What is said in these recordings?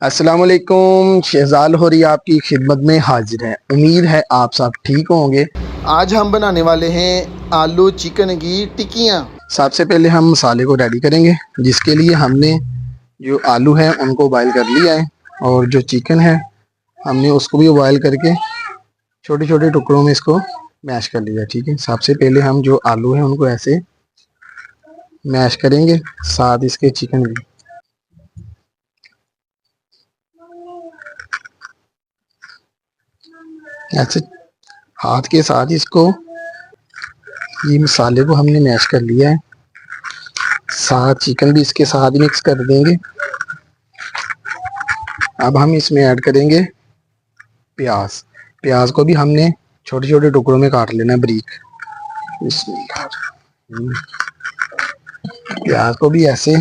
अस्सलाम वालेकुम। शहजाल होरी आपकी खिदमत में हाजिर है। उम्मीद है आप सब ठीक होंगे। आज हम बनाने वाले हैं आलू चिकन की टिक्कियाँ। सबसे पहले हम मसाले को रेडी करेंगे, जिसके लिए हमने जो आलू है उनको बॉयल कर लिया है, और जो चिकन है हमने उसको भी बॉयल करके छोटे छोटे टुकड़ों में इसको मैश कर लिया। ठीक है, सबसे पहले हम जो आलू है उनको ऐसे मैश करेंगे, साथ इसके चिकन भी। ऐसे हाथ के साथ इसको, ये मसाले को हमने मैश कर लिया है, साथ चिकन भी इसके साथ मिक्स कर देंगे। अब हम इसमें ऐड करेंगे प्याज। प्याज को भी हमने छोटे छोटे टुकड़ों में काट लेना है, बारीक। प्याज को भी ऐसे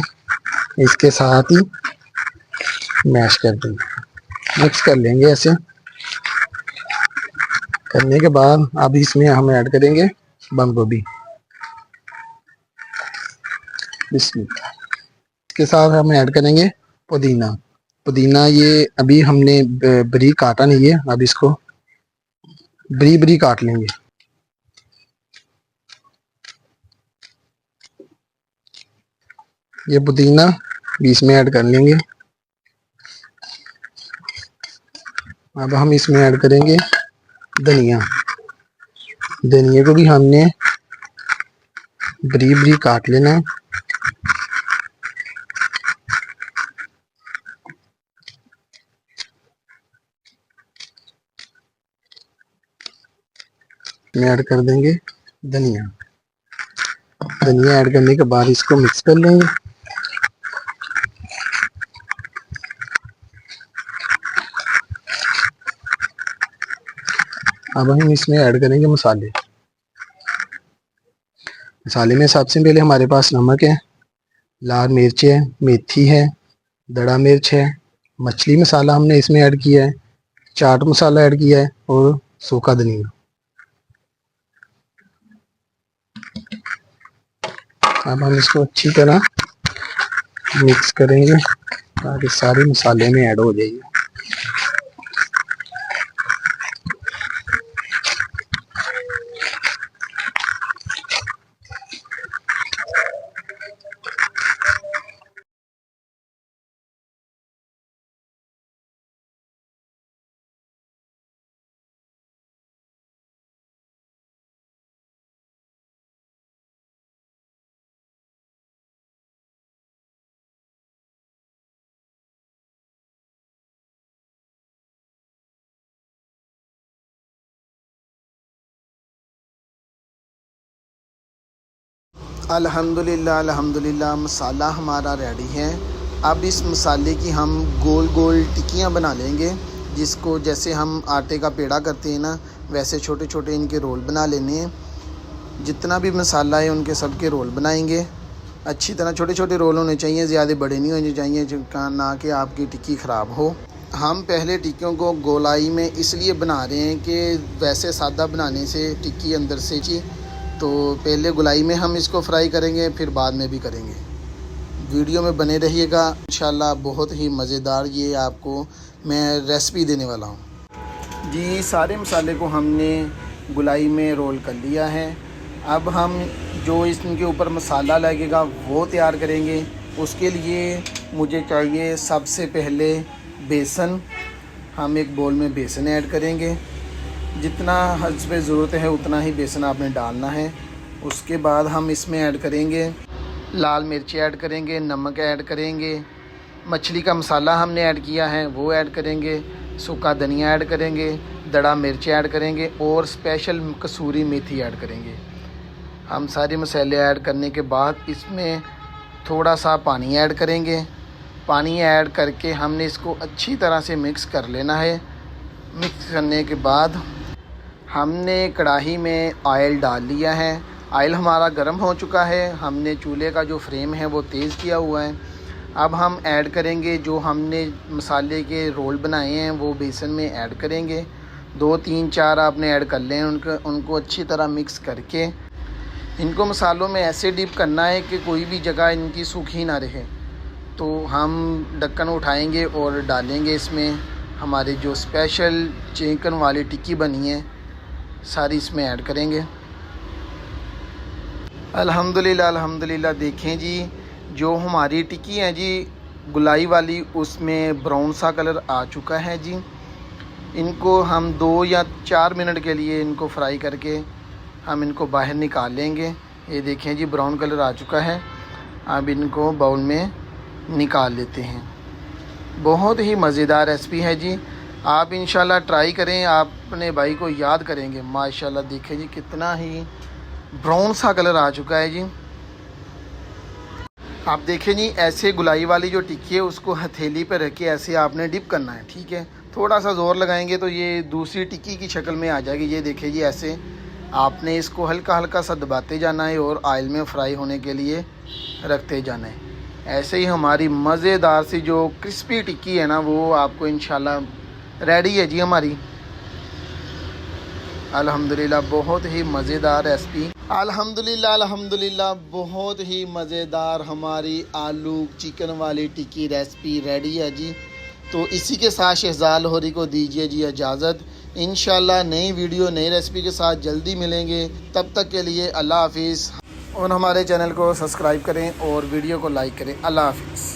इसके साथ ही मैश कर देंगे, मिक्स कर लेंगे। ऐसे करने के बाद अब इसमें हम ऐड करेंगे बंद गोभी। इसके साथ हम ऐड करेंगे पुदीना। पुदीना ये अभी हमने बरीक काटा नहीं है, अब इसको बरीक बरीक काट लेंगे। ये पुदीना भी इसमें ऐड कर लेंगे। अब हम इसमें ऐड करेंगे धनिया। धनिया को भी हमने बरीक बरीक काट लेना है। में ऐड कर देंगे धनिया। धनिया ऐड करने के बाद इसको मिक्स कर लेंगे। अब हम इसमें ऐड करेंगे मसाले। मसाले में सबसे पहले हमारे पास नमक है, लाल मिर्च है, मेथी है, दड़ा मिर्च है, मछली मसाला हमने इसमें ऐड किया है, चाट मसाला ऐड किया है, और सूखा धनिया। अब हम इसको अच्छी तरह मिक्स करेंगे ताकि सारे मसाले में ऐड हो जाएगी। अल्हम्दुलिल्लाह अल्हम्दुलिल्लाह मसाला हमारा रेडी है। अब इस मसाले की हम गोल गोल टिक्कियाँ बना लेंगे, जिसको जैसे हम आटे का पेड़ा करते हैं ना, वैसे छोटे छोटे इनके रोल बना लेने हैं। जितना भी मसाला है उनके सब के रोल बनाएंगे। अच्छी तरह छोटे छोटे रोल होने चाहिए, ज़्यादा बड़े नहीं होने चाहिए, ना कि आपकी टिक्की ख़राब हो। हम पहले टिक्कियों को गोलाई में इसलिए बना रहे हैं कि वैसे सादा बनाने से टिक्की अंदर से तो पहले गोलाई में हम इसको फ्राई करेंगे, फिर बाद में भी करेंगे। वीडियो में बने रहिएगा, इंशाल्लाह बहुत ही मज़ेदार ये आपको मैं रेसिपी देने वाला हूँ जी। सारे मसाले को हमने गोलाई में रोल कर लिया है। अब हम जो इनके ऊपर मसाला लगेगा वो तैयार करेंगे। उसके लिए मुझे चाहिए सबसे पहले बेसन। हम एक बोल में बेसन ऐड करेंगे, जितना हस्बे ज़रूरत है उतना ही बेसन आपने डालना है। उसके बाद हम इसमें ऐड करेंगे लाल मिर्च ऐड करेंगे, नमक ऐड करेंगे, मछली का मसाला हमने ऐड किया है वो ऐड करेंगे, सूखा धनिया ऐड करेंगे, दड़ा मिर्च ऐड करेंगे, और स्पेशल कसूरी मेथी ऐड करेंगे। हम सारे मसाले ऐड करने के बाद इसमें थोड़ा सा पानी ऐड करेंगे। पानी ऐड करके हमने इसको अच्छी तरह से मिक्स कर लेना है। मिक्स करने के बाद हमने कढ़ाई में ऑयल डाल लिया है। ऑयल हमारा गर्म हो चुका है। हमने चूल्हे का जो फ्लेम है वो तेज़ किया हुआ है। अब हम ऐड करेंगे जो हमने मसाले के रोल बनाए हैं वो बेसन में ऐड करेंगे। 2 3 4 आपने ऐड कर लें। उनको अच्छी तरह मिक्स करके इनको मसालों में ऐसे डिप करना है कि कोई भी जगह इनकी सूखी ना रहे। तो हम ढक्कन उठाएंगे और डालेंगे इसमें हमारी जो स्पेशल चिकन वाली टिक्की बनी है, सारी इसमें ऐड करेंगे। अल्हम्दुलिल्लाह अल्हम्दुलिल्लाह। देखें जी, जो हमारी टिक्की है जी गुलाई वाली, उसमें ब्राउन सा कलर आ चुका है जी। इनको हम 2 या 4 मिनट के लिए इनको फ्राई करके हम इनको बाहर निकाल लेंगे। ये देखें जी, ब्राउन कलर आ चुका है। अब इनको बाउल में निकाल लेते हैं। बहुत ही मज़ेदार रेसिपी है जी, आप इंशाल्लाह ट्राई करें, आप अपने भाई को याद करेंगे। माशाल्लाह देखें जी, कितना ही ब्राउन सा कलर आ चुका है जी। आप देखें जी, ऐसे गुलाई वाली जो टिक्की है उसको हथेली पर रख के ऐसे आपने डिप करना है, ठीक है। थोड़ा सा ज़ोर लगाएंगे तो ये दूसरी टिक्की की शक्ल में आ जाएगी। ये देखें जी, ऐसे आपने इसको हल्का हल्का सा दबाते जाना है और ऑयल में फ्राई होने के लिए रखते जाना है। ऐसे ही हमारी मज़ेदार सी जो क्रिस्पी टिक्की है ना, वो आपको इंशाल्लाह रेडी है जी हमारी। अल्हम्दुलिल्लाह, बहुत ही मज़ेदार रेसिपी। अल्हम्दुलिल्लाह अल्हम्दुलिल्लाह, बहुत ही मज़ेदार हमारी आलू चिकन वाली टिक्की रेसिपी रेडी है जी। तो इसी के साथ शहजाद लाहौरी को दीजिए जी इजाज़त। इंशाल्लाह नई वीडियो नई रेसिपी के साथ जल्दी मिलेंगे। तब तक के लिए अल्लाह हाफिज़, और हमारे चैनल को सब्सक्राइब करें और वीडियो को लाइक करें। अल्लाह हाफिज़।